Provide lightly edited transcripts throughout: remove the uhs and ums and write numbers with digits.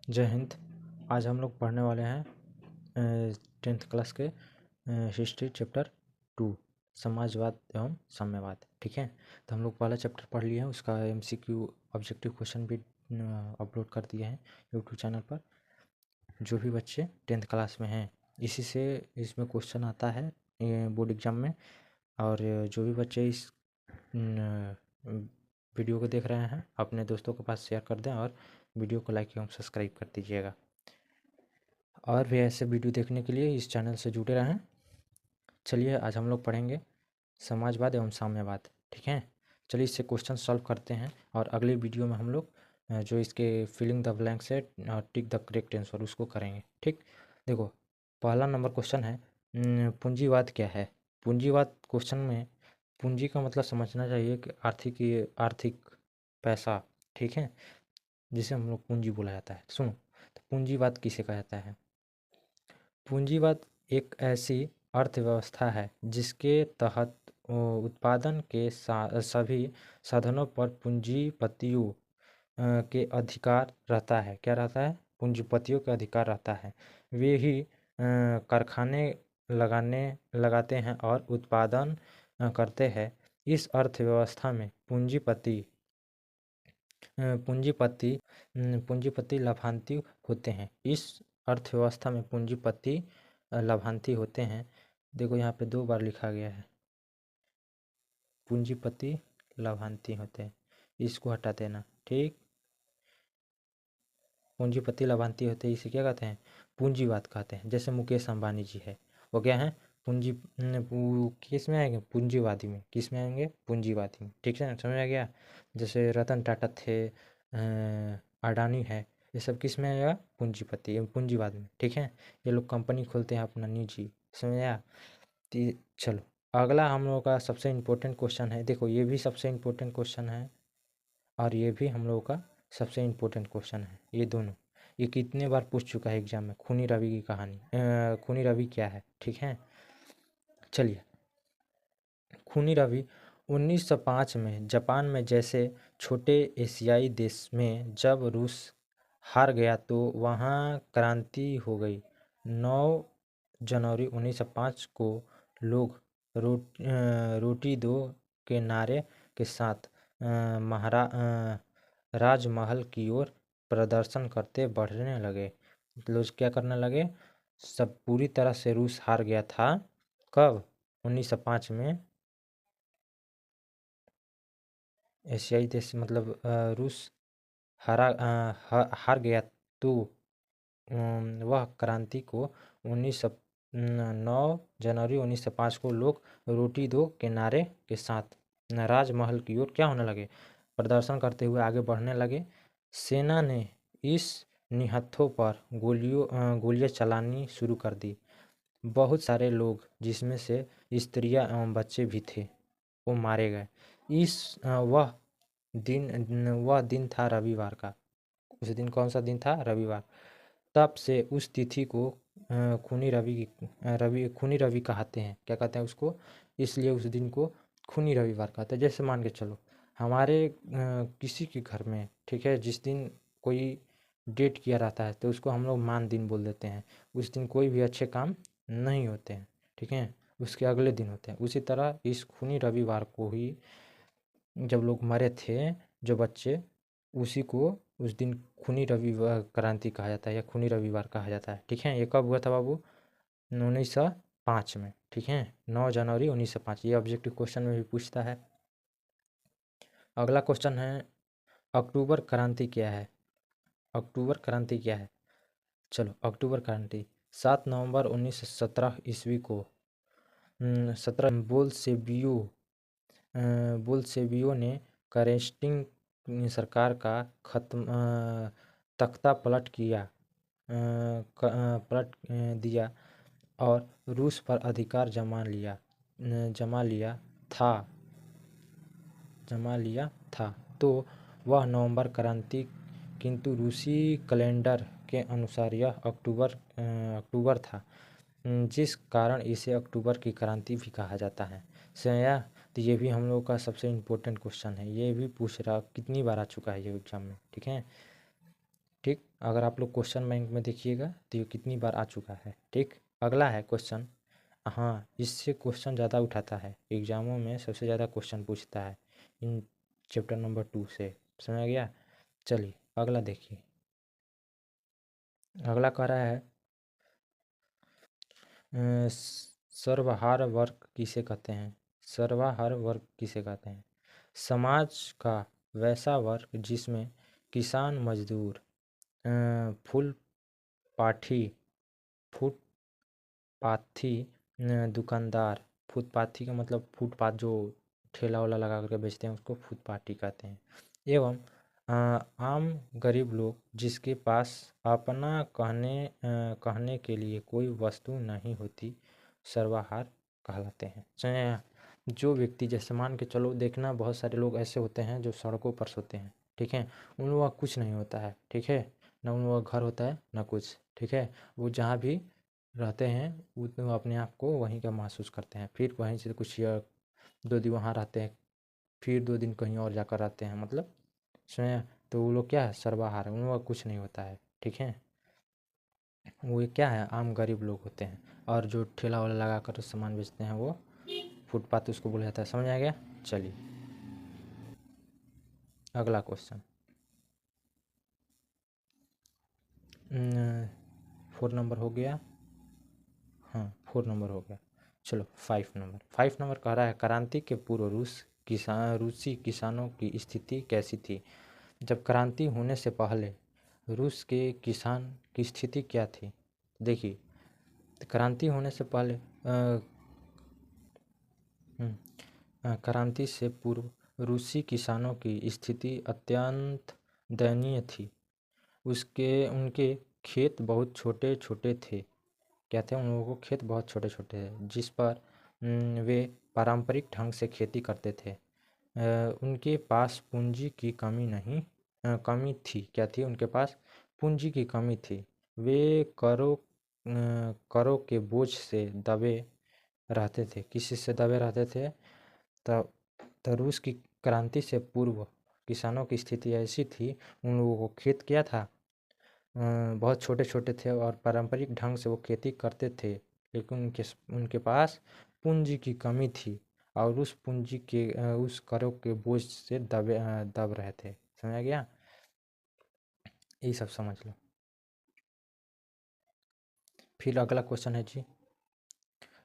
जय हिंद। आज हम लोग पढ़ने वाले हैं 10th क्लास के हिस्ट्री चैप्टर 2 समाजवाद एवं साम्यवाद। ठीक है, तो हम लोग पहला चैप्टर पढ़ लिए हैं, उसका MCQ ऑब्जेक्टिव क्वेश्चन भी अपलोड कर दिए हैं यूट्यूब चैनल पर। जो भी बच्चे 10th क्लास में हैं इसी से इसमें क्वेश्चन आता है बोर्ड एग्जाम में। और जो भी बच्चे इस वीडियो को देख रहे हैं अपने दोस्तों के पास शेयर कर दें और वीडियो को लाइक एवं सब्सक्राइब कर दीजिएगा। और भी ऐसे वीडियो देखने के लिए इस चैनल से जुड़े रहें। चलिए आज हम लोग पढ़ेंगे समाजवाद एवं साम्यवाद। ठीक है, चलिए इससे क्वेश्चन सॉल्व करते हैं और अगले वीडियो में हम लोग जो इसके फिलिंग द ब्लैंक्स है और टिक द करेक्ट आंसर उसको करेंगे। ठीक, देखो पहला नंबर क्वेश्चन है पूंजीवाद क्या है। पूंजीवाद क्वेश्चन में पूंजी का मतलब समझना चाहिए कि आर्थिक पैसा। ठीक है, जिसे हम लोग पूंजी बोला जाता है। सुनो, तो पूंजीवाद किसे कहा जाता है। पूंजीवाद एक ऐसी अर्थव्यवस्था है जिसके तहत उत्पादन के सभी साधनों पर पूंजीपतियों के अधिकार रहता है। क्या रहता है? पूंजीपतियों का अधिकार रहता है। वे ही कारखाने लगाते हैं और उत्पादन करते हैं। इस अर्थव्यवस्था में पूंजीपति पूंजीपति लाभांती होते हैं। इस अर्थव्यवस्था में पूंजीपति लाभांती होते हैं। देखो यहाँ पे 2 बार लिखा गया है, पूंजीपति लाभांती होते हैं, इसको हटा देना। ठीक, पूंजीपति लाभांती होते हैं, इसे क्या कहते हैं? पूंजीवाद कहते हैं। जैसे मुकेश अंबानी जी है, वो क्या है? किस में आएंगे? पूंजीवादी में। किस में आएंगे? पूंजीवादी में। ठीक है ना, समझ आ गया। जैसे रतन टाटा थे, अडानी है, ये सब किस में आएगा? पूंजीवाद में। ठीक है, ये लोग कंपनी खोलते हैं अपना निजी। समझ आया? चलो अगला हम लोगों का सबसे इम्पोर्टेंट क्वेश्चन है। देखो ये भी सबसे इम्पोर्टेंट क्वेश्चन है और ये भी हम लोगों का सबसे इम्पोर्टेंट क्वेश्चन है। ये दोनों, ये कितने बार पूछ चुका है एग्जाम में। खूनी रवि की कहानी, खूनी रवि क्या है। ठीक है, चलिए खूनी रवि 1905 में जापान में जैसे छोटे एशियाई देश में जब रूस हार गया तो वहाँ क्रांति हो गई। 9 जनवरी 1905 को लोग रोटी दो के नारे के साथ राजमहल की ओर प्रदर्शन करते बढ़ने लगे। लोग क्या करने लगे? सब पूरी तरह से रूस हार गया था। कब? 1905 में। एशियाई देश मतलब रूस हार गया तो वह क्रांति को 9 जनवरी 1905 को लोग रोटी दो के नारे के साथ राजमहल की ओर क्या होने लगे? प्रदर्शन करते हुए आगे बढ़ने लगे। सेना ने इस निहत्थों पर गोलियां चलानी शुरू कर दी। बहुत सारे लोग जिसमें से स्त्रियां एवं बच्चे भी थे वो मारे गए। वह दिन था रविवार का। उस दिन कौन सा दिन था? रविवार। तब से उस तिथि को खूनी रवि कहते हैं। क्या कहते हैं उसको? इसलिए उस दिन को खूनी रविवार कहते हैं। जैसे मान के चलो हमारे किसी के घर में, ठीक है, जिस दिन कोई डेट किया रहता है तो उसको हम लोग मान दिन बोल देते हैं। उस दिन कोई भी अच्छे काम नहीं होते हैं। ठीक है, उसके अगले दिन होते हैं। उसी तरह इस खूनी रविवार को ही जब लोग मरे थे, जो बच्चे, उसी को उस दिन खूनी रविवार क्रांति कहा जाता है या खूनी रविवार कहा जाता है। ठीक है, ये कब हुआ था बाबू? 1905 में। ठीक है, 9 जनवरी 1905। ये ऑब्जेक्टिव क्वेश्चन में भी पूछता है। अगला क्वेश्चन है अक्टूबर क्रांति क्या है। अक्टूबर क्रांति क्या है? चलो अक्टूबर क्रांति 7 नवंबर 1917 ईस्वी को 17 बोल्शेवियों ने करेस्टिंग सरकार का तख्ता पलट दिया और रूस पर अधिकार जमा लिया था। तो वह नवंबर क्रांति, किंतु रूसी कैलेंडर के अनुसार यह अक्टूबर था, जिस कारण इसे अक्टूबर की क्रांति भी कहा जाता है। समझा? तो ये भी हम लोग का सबसे इम्पोर्टेंट क्वेश्चन है। ये भी पूछ रहा कितनी बार आ चुका है ये एग्जाम में। ठीक है, ठीक। अगर आप लोग क्वेश्चन बैंक में देखिएगा तो ये कितनी बार आ चुका है। ठीक, अगला है क्वेश्चन। हाँ, इससे क्वेश्चन ज़्यादा उठाता है, एग्जामों में सबसे ज़्यादा क्वेश्चन पूछता है इन चैप्टर नंबर 2 से। समझ आ गया? चलिए अगला देखिए। अगला कह रहा है सर्वहारा वर्ग किसे कहते हैं? सर्वहारा वर्ग किसे कहते हैं? समाज का वैसा वर्ग जिसमें किसान, मजदूर, फूल पाठी, फुटपाथी, दुकानदार। फुटपाथी का मतलब फुटपाथ जो ठेला वाला लगा करके बेचते हैं उसको फुटपाथी कहते हैं। एवं आम गरीब लोग जिसके पास अपना कहने के लिए कोई वस्तु नहीं होती, सर्वहारा कहलाते हैं। जो व्यक्ति, जैसे मान के चलो, देखना बहुत सारे लोग ऐसे होते हैं जो सड़कों पर सोते हैं। ठीक है, उन लोगों का कुछ नहीं होता है। ठीक है, ना उन लोगों का घर होता है ना कुछ। ठीक है, वो जहाँ भी रहते हैं वो अपने आप को वहीं का महसूस करते हैं। फिर वहीं से कुछ 2 दिन वहाँ रहते हैं, फिर 2 दिन कहीं और जाकर रहते हैं। मतलब सुने, तो वो लोग क्या है, सर्वहारा, उन लोगों का कुछ नहीं होता है। ठीक है, वो क्या है, आम गरीब लोग होते हैं। और जो ठेला वाला लगा कर सामान बेचते हैं वो फुटपाथ उसको बोला जाता है। समझ आ गया? चलिए अगला क्वेश्चन। 4 नंबर हो गया। हाँ, 4 नंबर हो गया। चलो 5 नंबर कह रहा है क्रांति के पूर्व रूसी किसानों की स्थिति कैसी थी? जब क्रांति होने से पहले रूस के किसान की स्थिति क्या थी? देखिए, क्रांति होने से पहले क्रांति से पूर्व रूसी किसानों की स्थिति अत्यंत दयनीय थी। उनके खेत बहुत छोटे छोटे थे। क्या थे? उन लोगों को खेत बहुत छोटे छोटे थे जिस पर वे पारंपरिक ढंग से खेती करते थे। उनके पास पूंजी की कमी थी। क्या थी उनके पास? पूंजी की कमी थी। वे करों के बोझ से दबे रहते थे। किसी से दबे रहते थे? तब रूस की क्रांति से पूर्व किसानों की स्थिति ऐसी थी, उन लोगों को खेत क्या था, बहुत छोटे छोटे थे और पारंपरिक ढंग से वो खेती करते थे, लेकिन उनके पास पूंजी की कमी थी और उस पूंजी के उस करों के बोझ से दब रहे थे। समझ गया? यही सब समझ लो। फिर अगला क्वेश्चन है जी,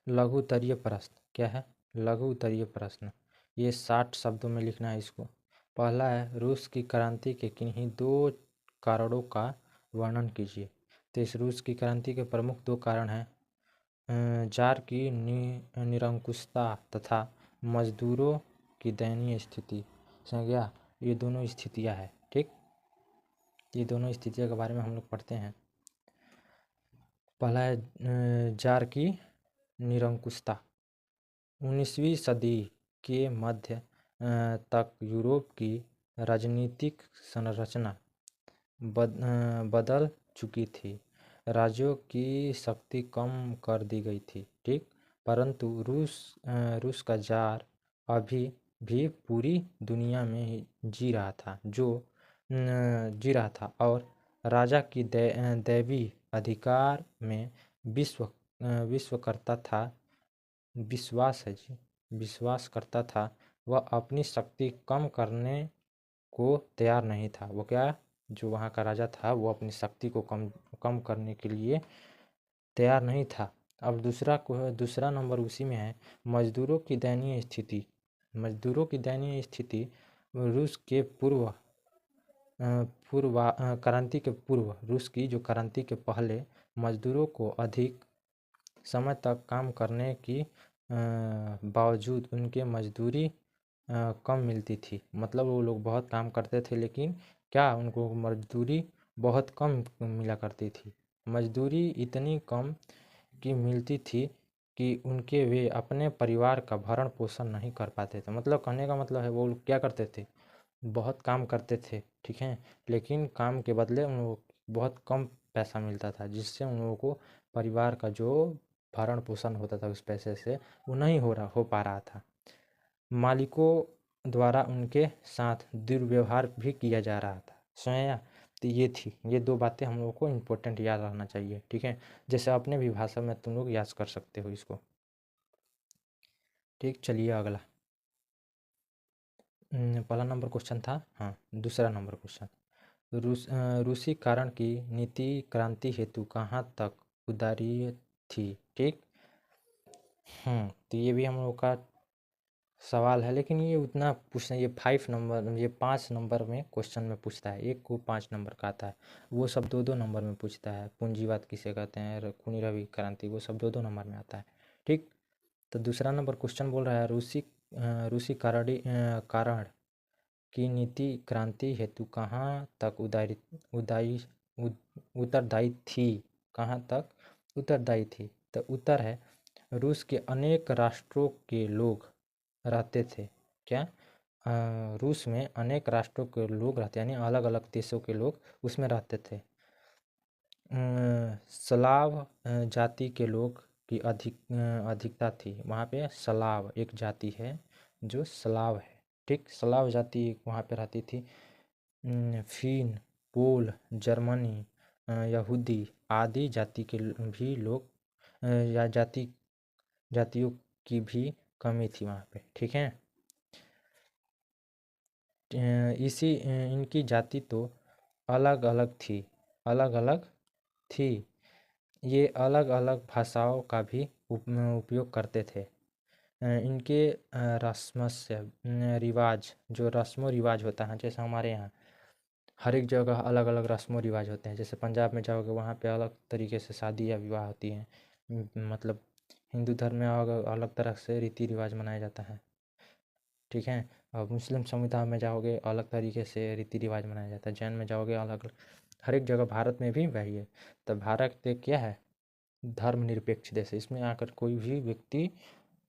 लघु उत्तरीय प्रश्न। क्या है? लघु उत्तरीय प्रश्न। ये 60 शब्दों में लिखना है इसको। पहला है, रूस की क्रांति के किन्हीं 2 कारणों का वर्णन कीजिए। तो इस रूस की क्रांति के प्रमुख 2 कारण हैं, जार की निरंकुशता तथा मजदूरों की दयनीय स्थिति। समझ गया? ये दोनों स्थितियां हैं। ठीक, ये दोनों स्थितियों के बारे में हम लोग पढ़ते हैं। पहला है जार की निरंकुशता। 19वीं सदी के मध्य तक यूरोप की राजनीतिक संरचना बदल चुकी थी। राज्यों की शक्ति कम कर दी गई थी। ठीक, परंतु रूस का जार अभी भी पूरी दुनिया में जी रहा था और राजा की दैवी अधिकार में विश्व करता था, विश्वास है जी, विश्वास करता था। वह अपनी शक्ति कम करने को तैयार नहीं था। वो क्या, जो वहाँ का राजा था वो अपनी शक्ति को कम करने के लिए तैयार नहीं था। अब दूसरा नंबर उसी में है, मजदूरों की दयनीय स्थिति। मजदूरों की दयनीय स्थिति रूस के क्रांति के पूर्व, रूस की जो क्रांति के पहले मजदूरों को अधिक समय तक काम करने की बावजूद उनके मजदूरी कम मिलती थी। मतलब वो लोग बहुत काम करते थे लेकिन क्या, उनको मजदूरी बहुत कम मिला करती थी। मजदूरी इतनी कम की मिलती थी कि वे अपने परिवार का भरण पोषण नहीं कर पाते थे। मतलब कहने का मतलब है, वो लोग क्या करते थे, बहुत काम करते थे। ठीक है, लेकिन काम के बदले उन लोगों को बहुत कम पैसा मिलता था, जिससे उन लोगों को परिवार का जो भरण पोषण होता था उस पैसे से वो नहीं हो पा रहा था। मालिकों द्वारा उनके साथ दुर्व्यवहार भी किया जा रहा था। समझा? तो ये थी, ये 2 बातें हम लोगों को इम्पोर्टेंट याद रखना चाहिए, ठीक है। जैसे अपने भी भाषा में तुम लोग याद कर सकते हो इसको, ठीक। चलिए अगला, पहला नंबर क्वेश्चन था, हाँ दूसरा नंबर क्वेश्चन, रूसी कारण की नीति क्रांति हेतु कहाँ तक उदारी थी, ठीक। तो ये भी हम लोग का सवाल है, लेकिन ये उतना पूछना, ये 5 नंबर, ये 5 नंबर में क्वेश्चन में पूछता है, एक को 5 नंबर का आता है, वो सब 2-2 नंबर में पूछता है। पूंजीवाद किसे कहते हैं, खूनी रवि क्रांति, वो सब 2-2 नंबर में आता है, ठीक। तो दूसरा नंबर क्वेश्चन बोल रहा है रूसी कारण की नीति क्रांति हेतु कहाँ तक उदाई उत्तरदायी थी, कहाँ तक उत्तरदायी थी। तो उत्तर है, रूस के अनेक राष्ट्रों के लोग रहते थे। क्या? रूस में अनेक राष्ट्रों के लोग रहते, यानी अलग अलग देशों के लोग उसमें रहते थे। स्लाव जाति के लोग की अधिकता थी वहाँ पे। स्लाव एक जाति है जो स्लाव है, ठीक। स्लाव जाति वहाँ पे रहती थी। फिन, पोल, जर्मनी, यहूदी आदि जाति के भी लोग या जातियों की भी कमी थी वहाँ पे, ठीक है। इनकी जाति तो अलग अलग थी, अलग अलग थी। ये अलग अलग भाषाओं का भी उपयोग करते थे। इनके रस्मस्य रिवाज, जो रस्मो रिवाज होता है, जैसे हमारे यहाँ हर एक जगह अलग अलग रस्मो रिवाज होते हैं। जैसे पंजाब में जाओगे वहाँ पे अलग तरीके से शादी या विवाह होती है। मतलब हिंदू धर्म में अलग तरह से रीति रिवाज मनाया जाता है, ठीक है। और मुस्लिम समुदाय में जाओगे अलग तरीके से रीति रिवाज मनाया जाता है। जैन में जाओगे अलग, हर एक जगह भारत में भी वही है। तो भारत एक क्या है, धर्मनिरपेक्ष देश है। इसमें आकर कोई भी व्यक्ति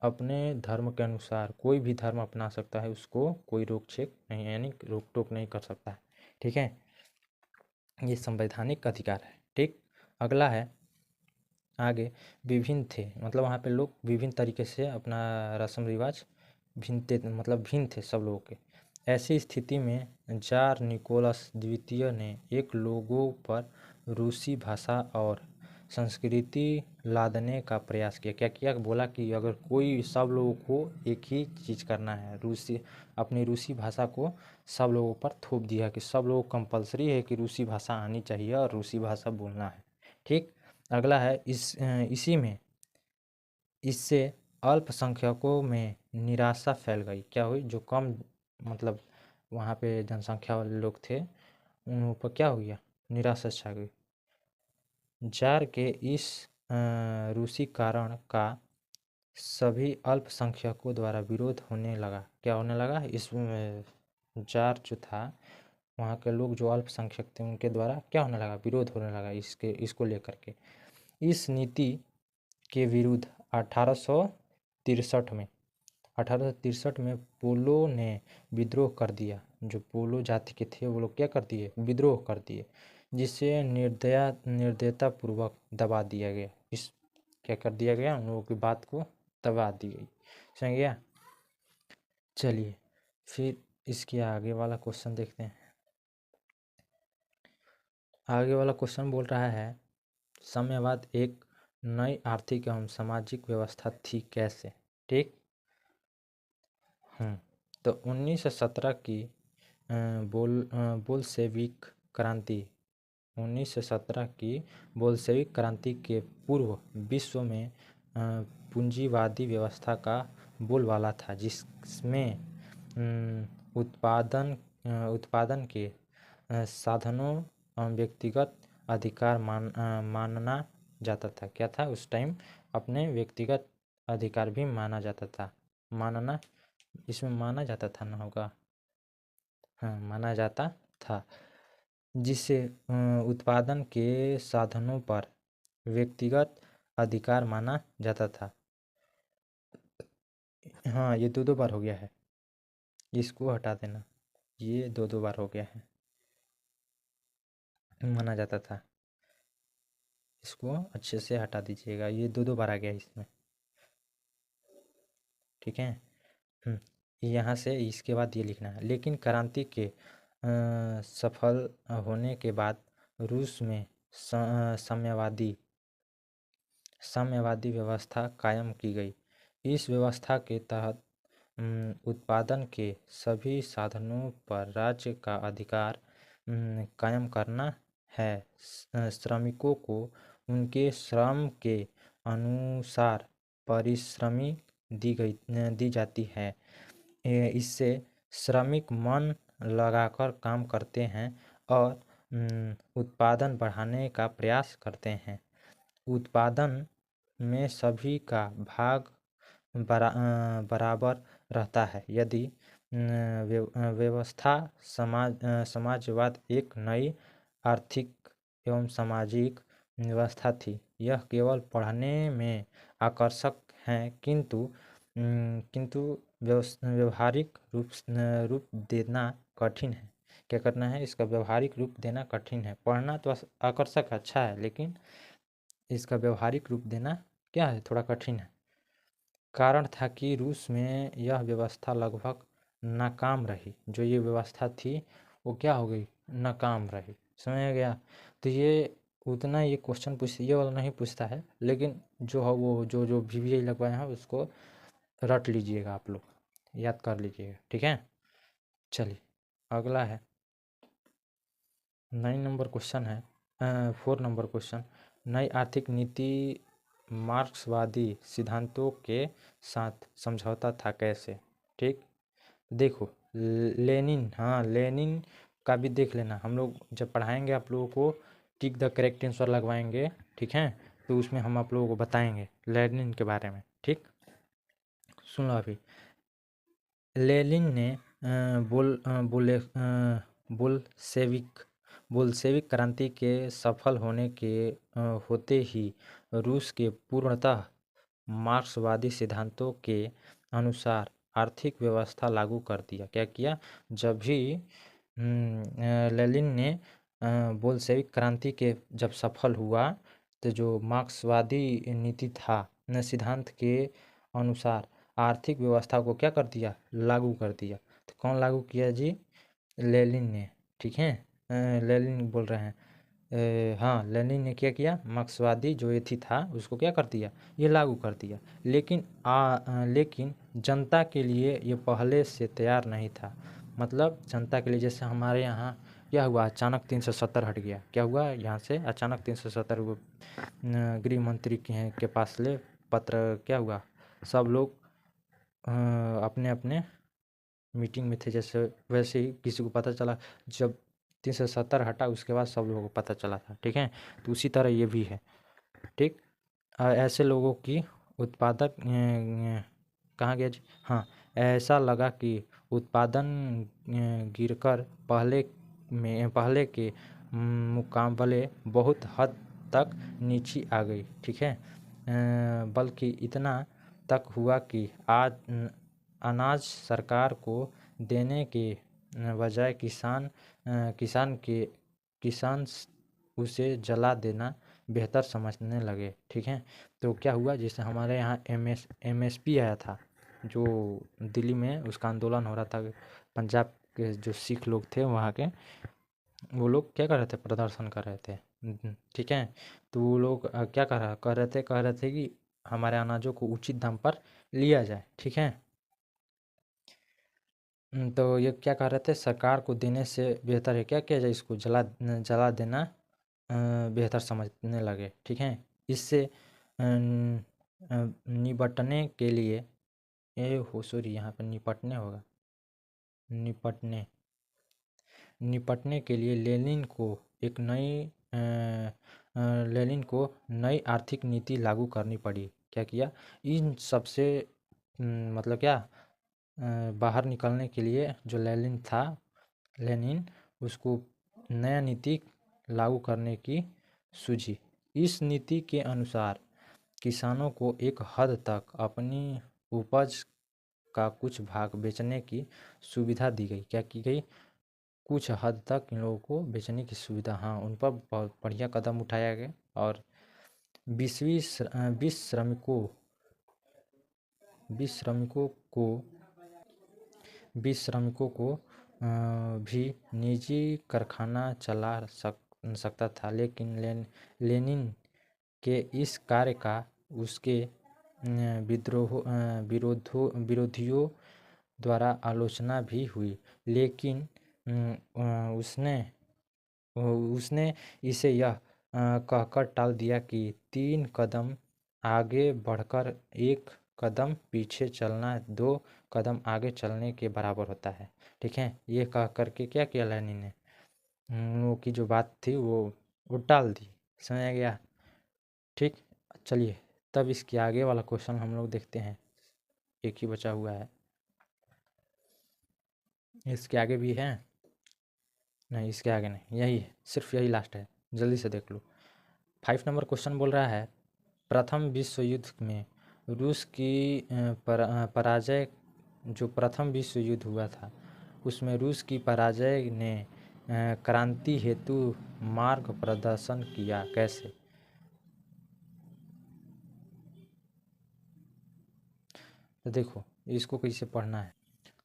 अपने धर्म के अनुसार कोई भी धर्म अपना सकता है, उसको कोई रोक छेक नहीं, यानी रोक टोक नहीं कर सकता है, ठीक है। ये संवैधानिक अधिकार है, ठीक। अगला है आगे, विभिन्न थे, मतलब वहाँ पे लोग विभिन्न तरीके से अपना रस्म रिवाज भिन्न थे सब लोगों के। ऐसी स्थिति में जार निकोलस द्वितीय ने एक लोगों पर रूसी भाषा और संस्कृति लादने का प्रयास किया। क्या किया? बोला कि अगर कोई, सब लोगों को एक ही चीज़ करना है, अपनी रूसी भाषा को सब लोगों पर थोप दिया कि सब लोग कंपलसरी है कि रूसी भाषा आनी चाहिए और रूसी भाषा बोलना है, ठीक। अगला है इससे अल्पसंख्यकों में निराशा फैल गई। क्या हुई? जो कम, मतलब वहाँ पे जनसंख्या वाले लोग थे, उन ऊपर क्या हो गया? निराशा छा गई। जार के इस रूसी कारण का सभी अल्पसंख्यकों द्वारा विरोध होने लगा। क्या होने लगा? इस जार जो था, वहाँ के लोग जो अल्पसंख्यक थे उनके द्वारा क्या होने लगा? विरोध होने लगा इसको लेकर के। इस नीति के विरुद्ध 1863 में पोलो ने विद्रोह कर दिया। जो पोलो जाति के थे वो लोग क्या कर दिए? विद्रोह कर दिए, जिसे निर्दयतापूर्वक दबा दिया गया। क्या कर दिया गया? उन लोगों की बात को दबा दी गई, समझ गया। चलिए फिर इसके आगे वाला क्वेश्चन देखते हैं। आगे वाला क्वेश्चन बोल रहा है, साम्यवाद एक नई आर्थिक एवं सामाजिक व्यवस्था थी कैसे, ठीक। तो 1917 की बोल्शेविक क्रांति 1917 की बोल्शेविक क्रांति के पूर्व विश्व में पूंजीवादी व्यवस्था का बोलबाला था, जिसमें उत्पादन के साधनों व्यक्तिगत अधिकार मानना जाता था। क्या था उस टाइम? अपने व्यक्तिगत अधिकार भी माना जाता था। मानना, इसमें माना जाता था ना होगा, हाँ माना जाता था, जिससे उत्पादन के साधनों पर व्यक्तिगत अधिकार माना जाता था। हाँ ये 2-2 बार हो गया है, इसको हटा देना, ये 2-2 बार हो गया है। माना जाता था, इसको अच्छे से हटा दीजिएगा, ये 2-2 बार आ गया इसमें, ठीक है। यहाँ से इसके बाद ये लिखना है, लेकिन क्रांति के सफल होने के बाद रूस में साम्यवादी व्यवस्था कायम की गई। इस व्यवस्था के तहत उत्पादन के सभी साधनों पर राज्य का अधिकार कायम करना है। श्रमिकों को उनके श्रम के अनुसार पारिश्रमिक दी जाती है। इससे श्रमिक मन लगाकर काम करते हैं और उत्पादन बढ़ाने का प्रयास करते हैं। उत्पादन में सभी का भाग बराबर रहता है। यदि व्यवस्था समाजवाद एक नई आर्थिक एवं सामाजिक व्यवस्था थी। यह केवल पढ़ने में आकर्षक है, किंतु व्यवहारिक रूप देना कठिन है। क्या करना है? इसका व्यवहारिक रूप देना कठिन है। पढ़ना तो आकर्षक अच्छा है, लेकिन इसका व्यवहारिक रूप देना क्या है? थोड़ा कठिन है। कारण था कि रूस में यह व्यवस्था लगभग नाकाम रही। जो ये व्यवस्था थी वो क्या हो गई? नाकाम रही। समझ में गया? तो ये उतना ये क्वेश्चन ये वाला नहीं पूछता है, लेकिन जो है वो जो VVI लगवाए हैं उसको रट लीजिएगा, आप लोग याद कर लीजिएगा, ठीक है। चलिए अगला है 9 नंबर क्वेश्चन है, 4 नंबर क्वेश्चन। नई आर्थिक नीति मार्क्सवादी सिद्धांतों के साथ समझौता था कैसे? ठीक, देखो लेनिन, हाँ लेनिन का भी देख लेना। हम लोग जब पढ़ाएंगे आप लोगों को टिक द करेक्ट आंसर लगवाएंगे, ठीक है, तो उसमें हम आप लोगों को बताएंगे लेनिन के बारे में। ठीक, सुन लो अभी। लेनिन ने बोल्शेविक क्रांति के सफल होने के होते ही रूस के पूर्णतः मार्क्सवादी सिद्धांतों के अनुसार आर्थिक व्यवस्था लागू कर दिया। क्या किया? जब भी लेनिन ने बोल्शेविक क्रांति के जब सफल हुआ, तो जो मार्क्सवादी नीति था सिद्धांत के अनुसार आर्थिक व्यवस्था को क्या कर दिया? लागू कर दिया। तो कौन लागू किया जी? लेनिन ने, ठीक है। लेनिन बोल रहे हैं, हाँ लेनिन ने क्या किया? मार्क्सवादी जो ये थी था उसको क्या कर दिया? ये लागू कर दिया। लेकिन जनता के लिए ये पहले से तैयार नहीं था। मतलब जनता के लिए, जैसे हमारे यहाँ क्या हुआ? अचानक 370 हट गया। क्या हुआ? यहाँ से अचानक 370 गृह मंत्री के पास ले पत्र, क्या हुआ? सब लोग अपने अपने मीटिंग में थे, जैसे वैसे ही किसी को पता चला। जब 370 हटा उसके बाद सब लोगों को पता चला था, ठीक है। तो उसी तरह ये भी है, ठीक। ऐसे लोगों की उत्पादक कहाँ गया जी? हाँ, ऐसा लगा कि उत्पादन गिरकर पहले के मुकाबले बहुत हद तक नीचे आ गई, ठीक है। बल्कि इतना तक हुआ कि आज अनाज सरकार को देने के बजाय किसान उसे जला देना बेहतर समझने लगे, ठीक है। तो क्या हुआ? जैसे हमारे यहाँ MSP आया था, जो दिल्ली में उसका आंदोलन हो रहा था। पंजाब के जो सिख लोग थे वहाँ के, वो लोग क्या कर रहे थे? प्रदर्शन कर रहे थे, ठीक है। तो वो लोग क्या कह रहे थे कि हमारे अनाजों को उचित दाम पर लिया जाए, ठीक है। तो ये क्या कह रहे थे? सरकार को देने से बेहतर है क्या किया जाए? इसको जला देना बेहतर समझने लगे, ठीक है। इससे निपटने के लिए सॉरी, यहाँ पर निपटने होगा, निपटने के लिए लेनिन को नई आर्थिक नीति लागू करनी पड़ी। क्या किया? इन सबसे मतलब क्या बाहर निकलने के लिए जो लेनिन उसको नया नीति लागू करने की सूझी। इस नीति के अनुसार किसानों को एक हद तक अपनी उपज का कुछ भाग बेचने की सुविधा दी गई। क्या की गई? कुछ हद तक इन लोगों को बेचने की सुविधा, हाँ, उन पर बहुत बढ़िया कदम उठाया गया। और 20 श्रमिकों को भी निजी कारखाना चला सकता था, लेकिन लेनिन के इस कार्य का उसके विरोधियों द्वारा आलोचना भी हुई, लेकिन उसने उसने इसे यह कहकर टाल दिया कि 3 कदम आगे बढ़कर 1 कदम पीछे चलना 2 कदम आगे चलने के बराबर होता है। ठीक है, ये कह करके क्या किया लेनिन ने, वो की जो बात थी वो टाल दी। समझ गया? ठीक, चलिए तब इसके आगे वाला क्वेश्चन हम लोग देखते हैं। एक ही बचा हुआ है, इसके आगे भी है? नहीं, इसके आगे नहीं, यही है, सिर्फ यही लास्ट है, जल्दी से देख लो। 5 नंबर क्वेश्चन बोल रहा है, प्रथम विश्व युद्ध में रूस की पराजय, जो प्रथम विश्व युद्ध हुआ था उसमें रूस की पराजय ने क्रांति हेतु मार्ग प्रदर्शन किया, कैसे? तो देखो इसको कैसे पढ़ना है।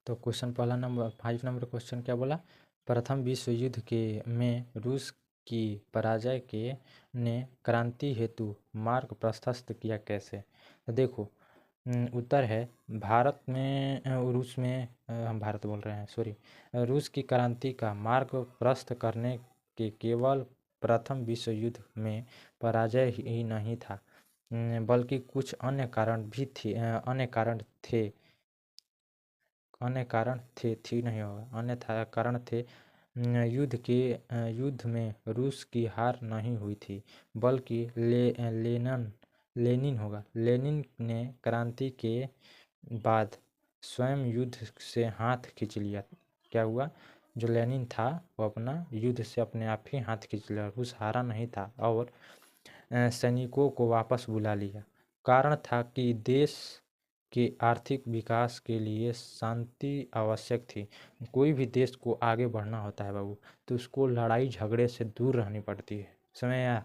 तो क्वेश्चन पहला नंबर 5 नंबर क्वेश्चन क्या बोला, प्रथम विश्व युद्ध के में रूस की पराजय के ने क्रांति हेतु मार्ग प्रशस्त किया, कैसे? तो देखो उत्तर है भारत में रूस में हम भारत बोल रहे हैं, सॉरी, रूस की क्रांति का मार्ग प्रशस्त करने के केवल प्रथम विश्व युद्ध में पराजय ही नहीं था, बल्कि कुछ अन्य कारण भी थे, अन्य कारण थे, थी नहीं होगा, अन्य कारण थे। युद्ध में रूस की हार नहीं हुई थी, बल्कि लेनिन होगा, लेनिन ने क्रांति के बाद स्वयं युद्ध से हाथ खींच लिया। क्या हुआ, जो लेनिन था वो अपना युद्ध से अपने आप ही हाथ खींच लिया, रूस हारा नहीं था और सैनिकों को वापस बुला लिया। कारण था कि देश के आर्थिक विकास के लिए शांति आवश्यक थी। कोई भी देश को आगे बढ़ना होता है बाबू, तो उसको लड़ाई झगड़े से दूर रहनी पड़ती है, समझ आया?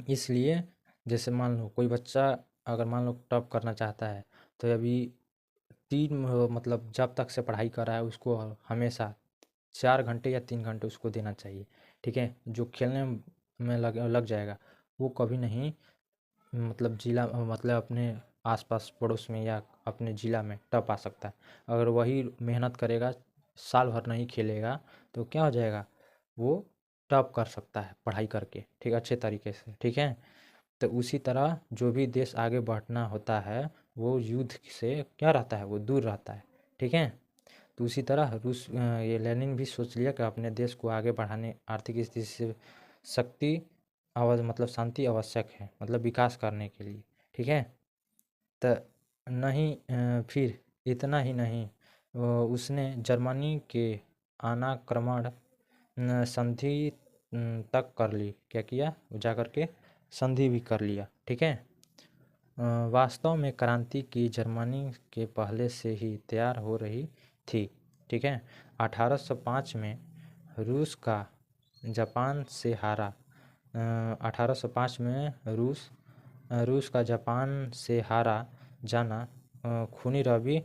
इसलिए जैसे मान लो कोई बच्चा अगर मान लो टॉप करना चाहता है, तो अभी 3 मतलब जब तक से पढ़ाई कर रहा है उसको हमेशा 4 घंटे या 3 घंटे उसको देना चाहिए। ठीक है, जो खेलने में लग जाएगा वो कभी नहीं मतलब जिला मतलब अपने आसपास पड़ोस में या अपने ज़िला में टॉप आ सकता है। अगर वही मेहनत करेगा, साल भर नहीं खेलेगा, तो क्या हो जाएगा, वो टॉप कर सकता है पढ़ाई करके, ठीक, अच्छे तरीके से। ठीक है, तो उसी तरह जो भी देश आगे बढ़ना होता है वो युद्ध से क्या रहता है, वो दूर रहता है। ठीक है, तो उसी तरह ये लेनिन भी सोच लिया कि अपने देश को आगे बढ़ाने आर्थिक स्थिति से शक्ति मतलब शांति आवश्यक है, मतलब विकास करने के लिए। ठीक है, तो नहीं फिर इतना ही नहीं, उसने जर्मनी के आक्रमण संधि तक कर ली। क्या किया, जा कर के संधि भी कर लिया। ठीक है, वास्तव में क्रांति की जर्मनी के पहले से ही तैयार हो रही थी। ठीक है, 1805 में रूस का जापान से हारा 1805 में रूस का जापान से हारा जाना खूनी रवि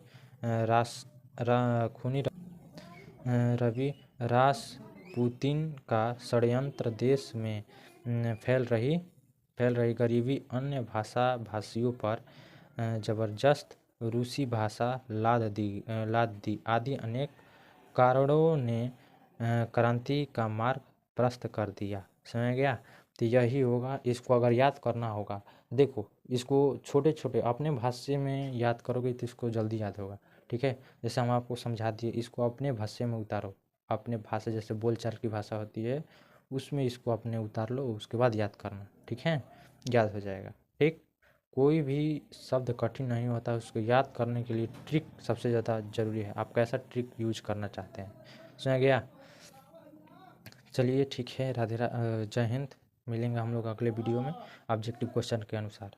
रासपुतिन का षड्यंत्र, देश में फैल रही गरीबी, अन्य भाषियों पर जबरदस्त रूसी भाषा लाद दी आदि अनेक कारणों ने क्रांति का मार्ग प्रशस्त कर दिया। समझ गया? तो यही होगा, इसको अगर याद करना होगा, देखो इसको छोटे छोटे अपने भाषा में याद करोगे तो इसको जल्दी याद होगा। ठीक है, जैसे हम आपको समझा दिए, इसको अपने भाषा में उतारो, अपने भाषा जैसे बोलचाल की भाषा होती है उसमें इसको अपने उतार लो, उसके बाद याद करना। ठीक है, याद हो जाएगा। ठीक, कोई भी शब्द कठिन नहीं होता, उसको याद करने के लिए ट्रिक सबसे ज़्यादा ज़रूरी है। आप कैसा ट्रिक यूज करना चाहते हैं, समझ गया? चलिए ठीक है, जय हिंद। मिलेंगे हम लोग अगले वीडियो में ऑब्जेक्टिव क्वेश्चन के अनुसार।